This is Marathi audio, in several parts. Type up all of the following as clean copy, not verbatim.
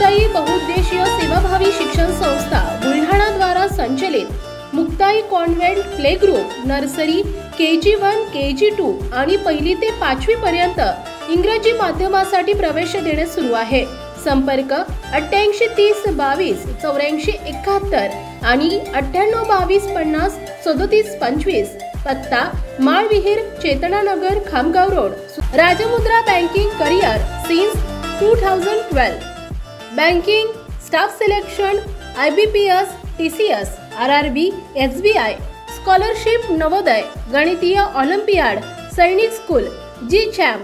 मुक्ताई बहुउद्देशीय सेवाभावी शिक्षण संस्था बुलढाणा द्वारा संचलित Muktai convent play group nursery KG1 KG2 आणि 1ली ते 5वी पर्यंत इंग्रजी माध्यमासाठी प्रवेश देणे सुरू आहे। संपर्क 88 30 22 84 71 आणि 98 22 50 37 25। पत्ता Malvihir Chetananagar Khamgaon road. Rajmudra banking career since 2012। Banking staff selection IBPS TCS RRB SBI scholarship Navodaya गणितीय olympiad Sainik school GCHAM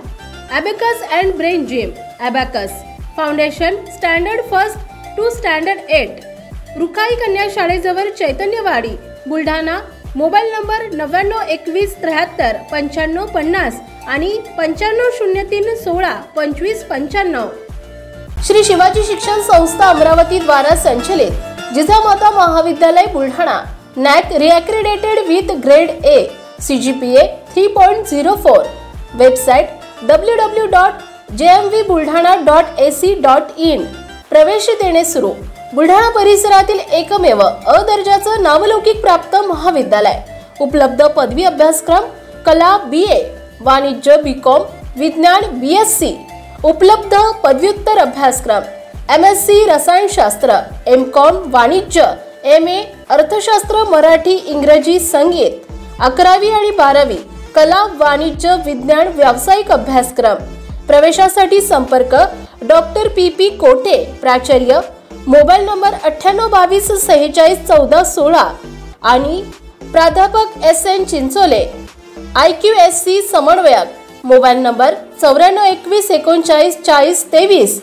Abacus and Brain Gym Abacus foundation standard first to standard 8 Rukhai कन्या शाळेजवळ चैतन्यवाडी बुलढाणा। मोबाईल नंबर 99 21 73 95 50 आणि 95 03 16 25 95। श्री शिवाजी शिक्षण संस्था अमरावती द्वारा संचलित जिजामाता महाविद्यालय Buldhana NAC reaccredited with grade A CGPA 3.04। Website www.jmvbuldhana.ac.in। प्रवेश देणे सुरू। बुलढाणा परिसरातील एकमेव अ दर्जाचं नावलौकिक प्राप्त महाविद्यालय। उपलब्ध पदवी अभ्यासक्रम कला BA, वाणिज्य BCom, विज्ञान BSc। उपलब्ध पदव्युत्तर अभ्यासक्रम MSc रसायनशास्त्र, MCom वाणिज्य, MA अर्थशास्त्र, मराठी, इंग्रजी, संगीत। 11वी आणि 12वी कला, वाणिज्य, विज्ञान, व्यावसायिक अभ्यासक्रम। प्रवेशासाठी संपर्क डॉक्टर PP कोटे, प्राचार्य। मोबाईल नंबर 98 22 46 14 16 आणि प्राध्यापक SN चिंचोले, IQSC समन्वयक। Mobile number 94 21 39 40 23।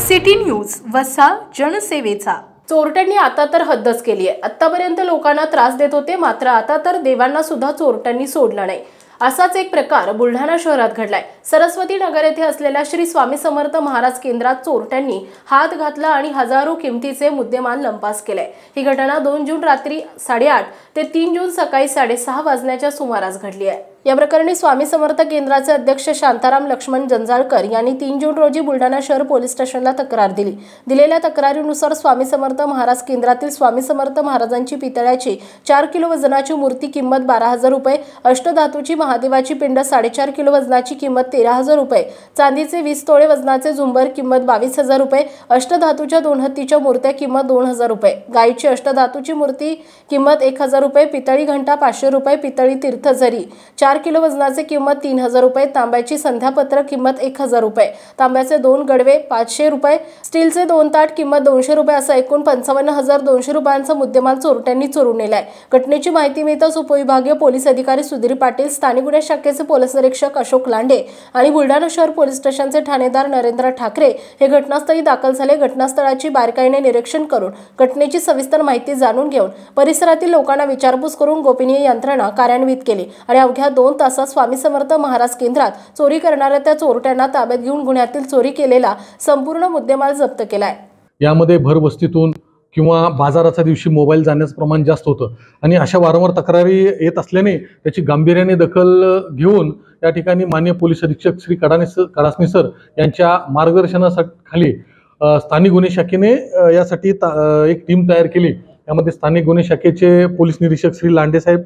सिटी न्यूज वसा जनसेवेचा। चोरट्यांनी आता तर हद्दच केली आहे। आतापर्यंत लोकांना त्रास देत होते, मात्र आता तर देवांना सुद्धा चोरट्यांनी सोडलं नाही। असाच एक प्रकार बुलढाणा शहरात घडलाय। सरस्वती नगर येथे असलेल्या श्री स्वामी समर्थ महाराज केंद्रात चोरट्यांनी हात घातला आणि हजारो किमतीचे मुद्देमाल लंपास केले। ही घटना 2 जून रात्री 8:30 ते 3 जून सकाळी 6:30 वाजण्याच्या सुमारास घडली आहे। या प्रकरणी स्वामी समर्थ केंद्राचे अध्यक्ष शांताराम लक्ष्मण जंजाळकर यांनी 3 जून रोजी बुलढाणा शहर पोलीस स्टेशनला तक्रार दिली। दिलेल्या तक्रारीनुसार स्वामी समर्थ महाराज केंद्रातील स्वामी समर्थ महाराजांची पितळ्याची 4 किलो वजनाची मूर्ती किंमत 12,000 रुपये, अष्टधातूची महादेवाची पिंड 4.5 किलो वजनाची किंमत 13,000 रुपये, चांदीचे 20 तोळे वजनाचे झुंबर किंमत 22,000 रुपये, अष्टधातूच्या 2 हत्तीच्या मूर्त्या किंमत 2,000 रुपये, गायीची अष्टधातूची मूर्ती किंमत 1,000 रुपये, पितळी घंटा 500 रुपये, पितळी तीर्थझरी 4 किलो वजनाचे किंमत 3,000 रुपये, तांब्याची संध्यापत्र किंमत 1,000 रुपये, तांब्याचे 2 गडवे 500 रुपये, स्टीलचे 2 ताट किंमत 200 रुपये असा एकूण 55,200 रुपयांचा मुद्देमाल चोरट्यांनी चोरून नेलाय। घटनेची माहिती मिळताच उपविभागीय पोलीस अधिकारी सुधीर पाटील, स्थानिक गुन्हे शाखेचे पोलीस निरीक्षक अशोक लांडे आणि बुलढाणा शहर पोलीस स्टेशनचे ठाणेदार नरेंद्र ठाकरे हे घटनास्थळी दाखल झाले। घटनास्थळाची बारकाईने निरीक्षण करून घटनेची सविस्तर माहिती जाणून घेऊन परिसरातील लोकांना विचारपूस करून गोपनीय यंत्रणा कार्यान्वित केली आणि अवघ्या 2 तासात स्वामी समर्थ महाराज केंद्रात चोरी करणाऱ्या त्या चोरट्यांना ताब्यात घेऊन गुन्ह्यातील चोरी केलेला संपूर्ण मुद्देमाल जप्त केलाय। यामध्ये भरवस्तीतून किंवा बाजाराच्या दिवशी मोबाईल जाण्याचं प्रमाण जास्त होतं आणि अशा वारंवार तक्रारी येत असल्याने त्याची गांभीर्याने दखल घेऊन या ठिकाणी माननीय पोलीस अधीक्षक श्री कडासनी सर यांच्या मार्गदर्शनाखाली स्थानिक गुन्हे शाखेने यासाठी एक टीम तयार केली। यामध्ये स्थानिक गुन्हे शाखेचे पोलीस निरीक्षक श्री लांडे साहेब,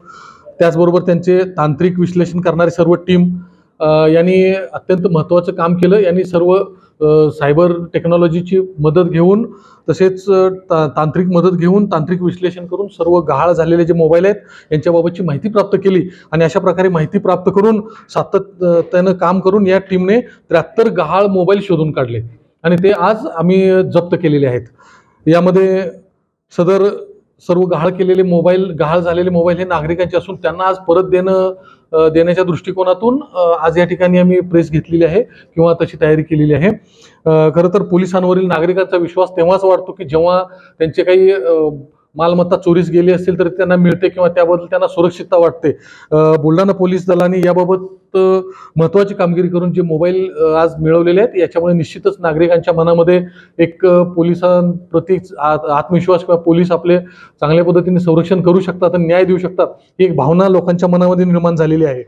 त्याचबरोबर त्यांचे तांत्रिक विश्लेषण करणारी सर्व टीम यांनी अत्यंत महत्त्वाचं काम केलं। यांनी सर्व सायबर टेक्नॉलॉजीची मदत घेऊन तसेच तांत्रिक मदत घेऊन तांत्रिक विश्लेषण करून सर्व गहाळ झालेले जे मोबाईल आहेत यांच्याबाबतची माहिती प्राप्त केली आणि अशा प्रकारे माहिती प्राप्त करून सातत्यानं काम करून या टीमने 73 गहाळ मोबाईल शोधून काढले आणि ते आज आम्ही जप्त केलेले आहेत। यामध्ये सदर सर्व गहाळ झालेले मोबाईल हे नागरिकांचे असून त्यांना आज परत देण्याच्या दृष्टिकोनातून आज या ठिकाणी आम्ही प्रेस घेतलेली आहे किंवा तशी तयारी केलेली आहे। खरं तर पोलिसांवरील नागरिकांचा विश्वास तेव्हाच वाढतो की जेव्हा त्यांचे काही मालमत्ता चोरीस गेली असेल तर त्यांना मिळते किंवा त्याबद्दल त्यांना सुरक्षितता वाटते। बुलढाणा पोलीस दलाने याबाबत महत्त्वाची कामगिरी करून जे मोबाईल आज मिळवलेले आहेत याच्यामुळे निश्चितच नागरिकांच्या मनामध्ये एक पोलिसांप्रती आत्मविश्वास किंवा पोलीस आपले चांगल्या पद्धतीने संरक्षण करू शकतात आणि न्याय देऊ शकतात ही एक भावना लोकांच्या मनामध्ये निर्माण झालेली आहे।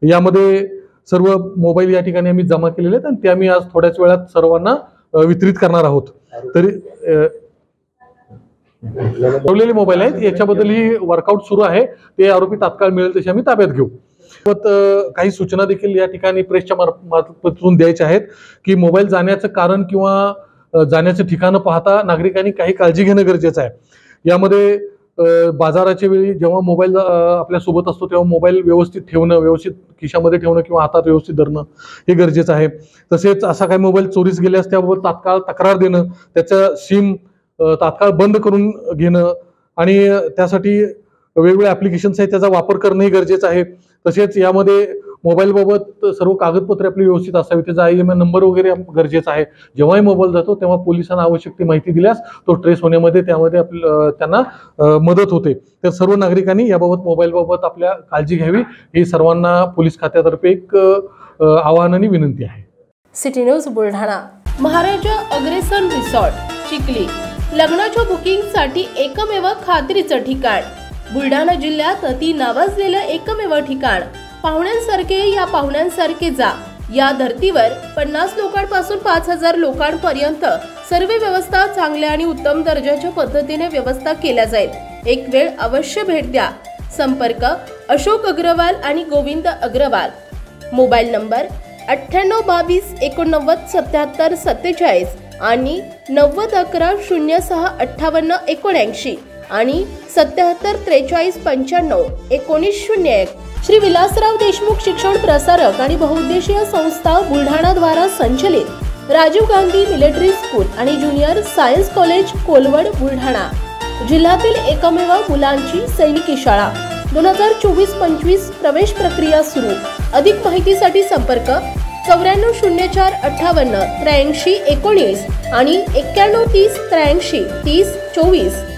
यामध्ये सर्व मोबाईल या ठिकाणी आम्ही जमा केलेले आहेत आणि ते आम्ही आज थोड्याच वेळात सर्वांना वितरित करणार आहोत. तरी ठेवलेले मोबाईल आहेत याच्याबद्दल ही वर्कआउट सुरू आहे. ते आरोपी तात्काळ मिळेल तसे आम्ही ताब्यात घेऊ. काही सूचना देखील या ठिकाणी प्रेसच्या मार्फतून द्यायच्या आहेत की मोबाईल जाण्याचं कारण किंवा जाण्याचं ठिकाण पाहता नागरिकांनी काही काळजी घेणं गरजेचं आहे. यामध्ये बाजाराच्या वेळी जेव्हा मोबाईल आपल्या सोबत असतो तेव्हा मोबाईल व्यवस्थित ठेवणं, व्यवस्थित खिशामध्ये ठेवणं किंवा हातात व्यवस्थित धरणं हे गरजेचं आहे. तसेच असा काही मोबाईल चोरीस गेल्यास त्याबाबत तात्काळ तक्रार देणं, त्याचं सिम तात्काळ बंद करून घेणं आणि त्यासाठी वेगवेगळे ऍप्लिकेशन्स आहेत त्याचा वापर करणंही गरजेचं आहे. तसेच यामध्ये मोबाईल बाबत सर्व कागदपत्रे आपली व्यवस्थित असावी, त्याचा IMEI नंबर वगैरे गरजेचा आहे. जेव्हाही मोबाईल जातो तेव्हा पोलिसांना आवश्यक ती माहिती दिल्यास तो ट्रेस होण्यामध्ये त्यामध्ये त्यांना मदत होते. तर सर्व नागरिकांनी याबाबत मोबाईल बाबत आपल्या काळजी घ्यावी ही सर्वांना पोलीस खात्यातर्फे एक आवाहनाने विनंती आहे. City news Buldhana. Maharaja Agrasen resort Chikhli लग्नाच्या बुकिंगसाठी एकमेव खात्रीचं ठिकाण. बुलढाणा जिल्ह्यात अति नावाजलेलं एकमेव ठिकाण. पाहुण्यांसारखे या पाहुण्यांसारखे जा. या धर्तीवर 50 लोकांपासून 5000 लोकांपर्यंत सर्व व्यवस्था चांगल्या आणि उत्तम दर्जाच्या पद्धतीने व्यवस्था केल्या जाईल. एक वेळ अवश्य भेट द्या. संपर्क अशोक अग्रवाल आणि गोविंद अग्रवाल. मोबाईल नंबर 9822897747 आणि 9011065879 आणि 7743951901. श्री विलासराव देशमुख शिक्षण प्रसारक आणि बहुउद्देशीय संस्था बुलढाणा द्वारा संचलित राजीव गांधी मिलिटरी स्कूल आणि junior science college Kolwad Buldhana जिल्ह्यातील एकमेव मुलांची सैनिकी शाळा. 2024-25 प्रवेश प्रक्रिया सुरू. अधिक माहितीसाठी संपर्क 940458 8319 आणि 9130 83 30 24.